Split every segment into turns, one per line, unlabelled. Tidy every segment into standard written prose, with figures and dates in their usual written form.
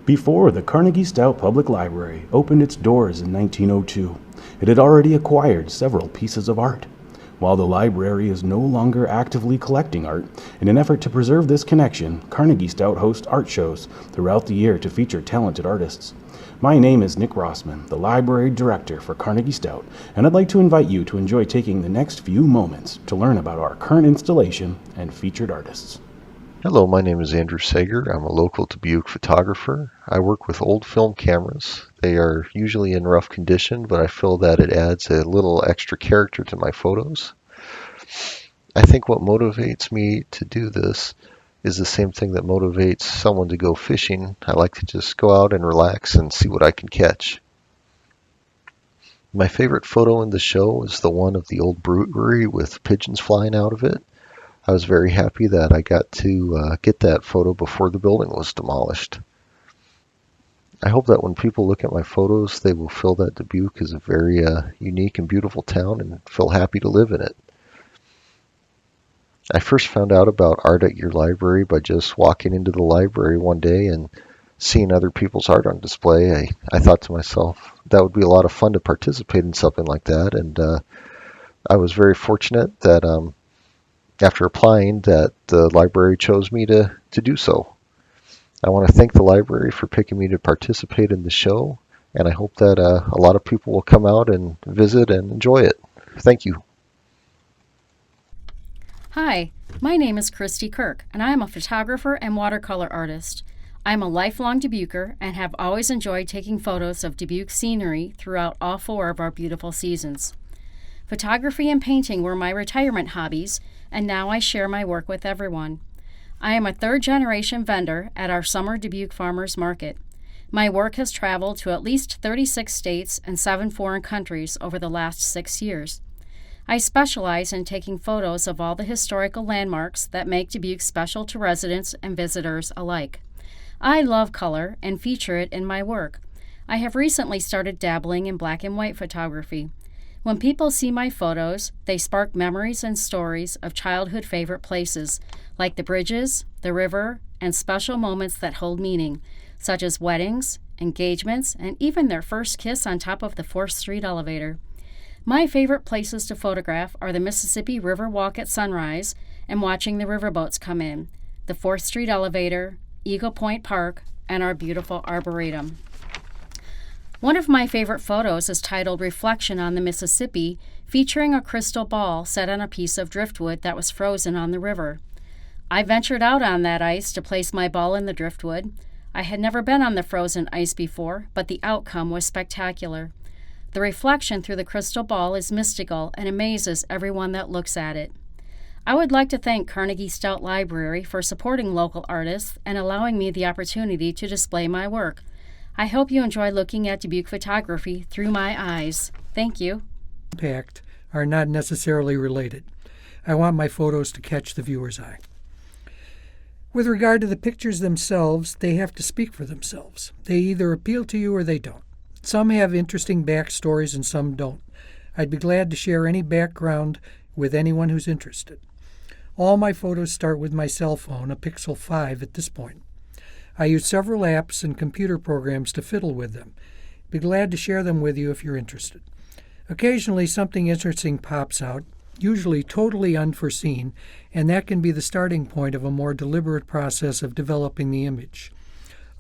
Before the Carnegie-Stout Public Library opened its doors in 1902, it had already acquired several pieces of art. While the library is no longer actively collecting art, in an effort to preserve this connection, Carnegie-Stout hosts art shows throughout the year to feature talented artists. My name is Nick Rossman, the Library Director for Carnegie-Stout, and I'd like to invite you to enjoy taking the next few moments to learn about our current installation and featured artists.
Hello, my name is Andrew Sager. I'm a local Dubuque photographer. I work with old film cameras. They are usually in rough condition, but I feel that it adds a little extra character to my photos. I think what motivates me to do this is the same thing that motivates someone to go fishing. I like to just go out and relax and see what I can catch. My favorite photo in the show is the one of the old brewery with pigeons flying out of it. I was very happy that I got to get that photo before the building was demolished. I hope that when people look at my photos, they will feel that Dubuque is a very unique and beautiful town and feel happy to live in it. I first found out about art at your library by just walking into the library one day and seeing other people's art on display. I thought to myself, that would be a lot of fun to participate in something like that, and I was very fortunate that after applying that the library chose me to do so. I want to thank the library for picking me to participate in the show, and I hope that a lot of people will come out and visit and enjoy it. Thank you.
Hi, my name is Christy Kirk, and I am a photographer and watercolor artist. I am a lifelong Dubuquer and have always enjoyed taking photos of Dubuque scenery throughout all 4 of our beautiful seasons. Photography and painting were my retirement hobbies, and now I share my work with everyone. I am a 3rd-generation vendor at our summer Dubuque Farmers Market. My work has traveled to at least 36 states and 7 foreign countries over the last 6 years. I specialize in taking photos of all the historical landmarks that make Dubuque special to residents and visitors alike. I love color and feature it in my work. I have recently started dabbling in black and white photography. When people see my photos, they spark memories and stories of childhood favorite places, like the bridges, the river, and special moments that hold meaning, such as weddings, engagements, and even their first kiss on top of the 4th Street elevator. My favorite places to photograph are the Mississippi River Walk at sunrise and watching the riverboats come in, the 4th Street elevator, Eagle Point Park, and our beautiful Arboretum. One of my favorite photos is titled Reflection on the Mississippi, featuring a crystal ball set on a piece of driftwood that was frozen on the river. I ventured out on that ice to place my ball in the driftwood. I had never been on the frozen ice before, but the outcome was spectacular. The reflection through the crystal ball is mystical and amazes everyone that looks at it. I would like to thank Carnegie-Stout Library for supporting local artists and allowing me the opportunity to display my work. I hope you enjoy looking at Dubuque photography through my eyes. Thank you.
Impact are not necessarily related. I want my photos to catch the viewer's eye. With regard to the pictures themselves, they have to speak for themselves. They either appeal to you or they don't. Some have interesting backstories and some don't. I'd be glad to share any background with anyone who's interested. All my photos start with my cell phone, a Pixel 5 at this point. I use several apps and computer programs to fiddle with them. Be glad to share them with you if you're interested. Occasionally something interesting pops out, usually totally unforeseen, and that can be the starting point of a more deliberate process of developing the image.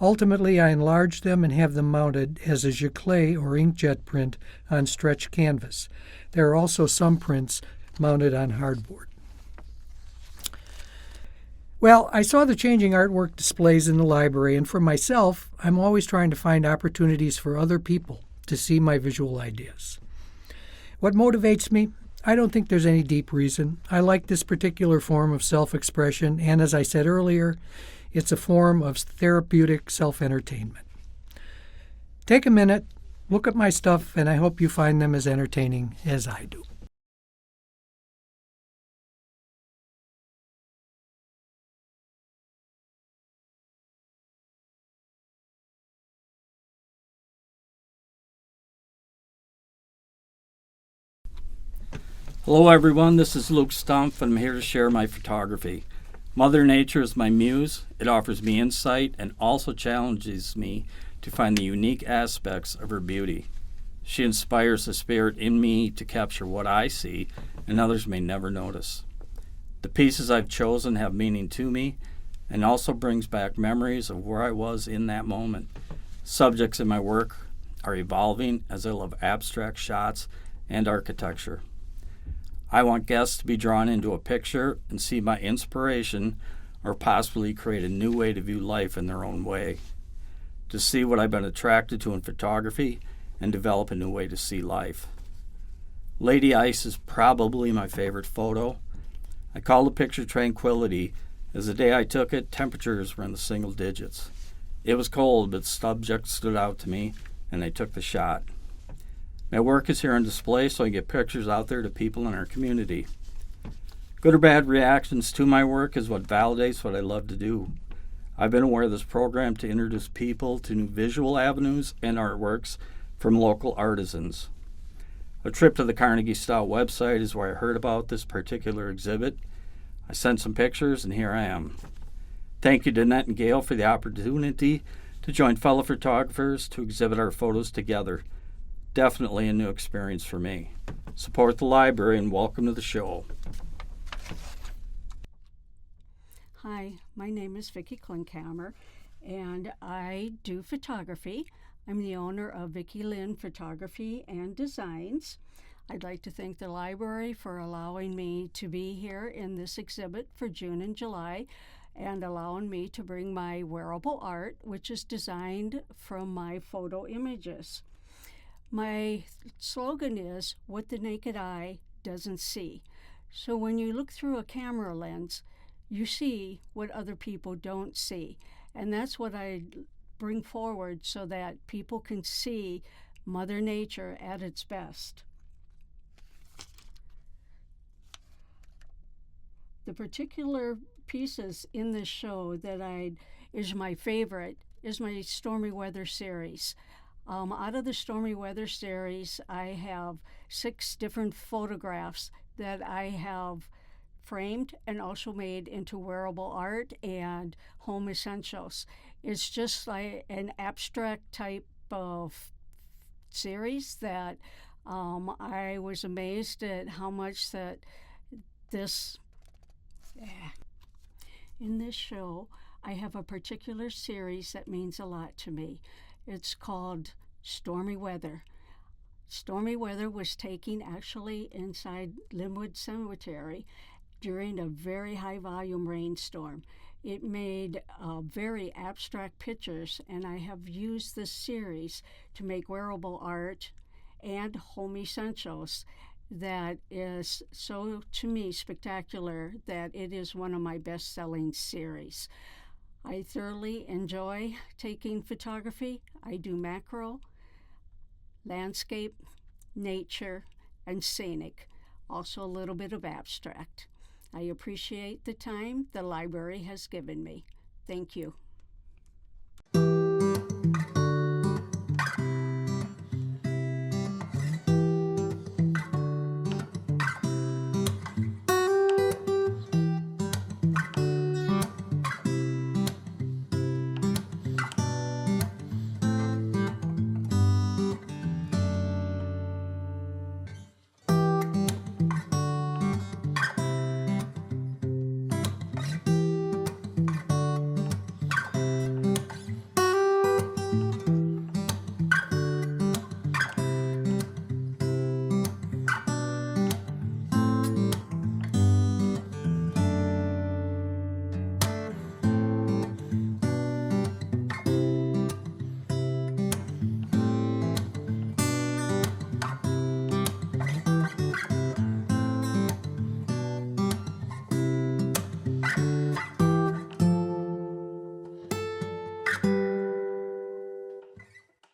Ultimately, I enlarge them and have them mounted as a giclée or inkjet print on stretched canvas. There are also some prints mounted on hardboard. Well, I saw the changing artwork displays in the library, and for myself, I'm always trying to find opportunities for other people to see my visual ideas. What motivates me? I don't think there's any deep reason. I like this particular form of self-expression, and as I said earlier, it's a form of therapeutic self-entertainment. Take a minute, look at my stuff, and I hope you find them as entertaining as I do.
Hello everyone, this is Luke Stumpf and I'm here to share my photography. Mother Nature is my muse. It offers me insight and also challenges me to find the unique aspects of her beauty. She inspires the spirit in me to capture what I see and others may never notice. The pieces I've chosen have meaning to me and also brings back memories of where I was in that moment. Subjects in my work are evolving as I love abstract shots and architecture. I want guests to be drawn into a picture and see my inspiration or possibly create a new way to view life in their own way. To see what I've been attracted to in photography and develop a new way to see life. Lady Ice is probably my favorite photo. I call the picture Tranquility, as the day I took it, temperatures were in the single digits. It was cold, but the subject stood out to me, and I took the shot. My work is here on display so I get pictures out there to people in our community. Good or bad reactions to my work is what validates what I love to do. I've been aware of this program to introduce people to new visual avenues and artworks from local artisans. A trip to the Carnegie-Stout website is where I heard about this particular exhibit. I sent some pictures, and here I am. Thank you to Annette and Gail for the opportunity to join fellow photographers to exhibit our photos together. Definitely a new experience for me. Support the library and welcome to the show.
Hi, my name is Vickie Klinkhammer, and I do photography. I'm the owner of Vickie Lynn Photography and Designs. I'd like to thank the library for allowing me to be here in this exhibit for June and July and allowing me to bring my wearable art, which is designed from my photo images. My slogan is, what the naked eye doesn't see. So when you look through a camera lens, you see what other people don't see. And that's what I bring forward so that people can see Mother Nature at its best. The particular pieces in this show that is my favorite is my Stormy Weather series. Out of the Stormy Weather series, I have 6 different photographs that I have framed and also made into wearable art and home essentials. It's just like an abstract type of series that I was amazed at how much that in this show, I have a particular series that means a lot to me. It's called Stormy Weather. Stormy Weather was taken actually inside Linwood Cemetery during a very high volume rainstorm. It made very abstract pictures, and I have used this series to make wearable art and home essentials that is so, to me, spectacular that it is one of my best-selling series. I thoroughly enjoy taking photography. I do macro, landscape, nature, and scenic, also a little bit of abstract. I appreciate the time the library has given me. Thank you.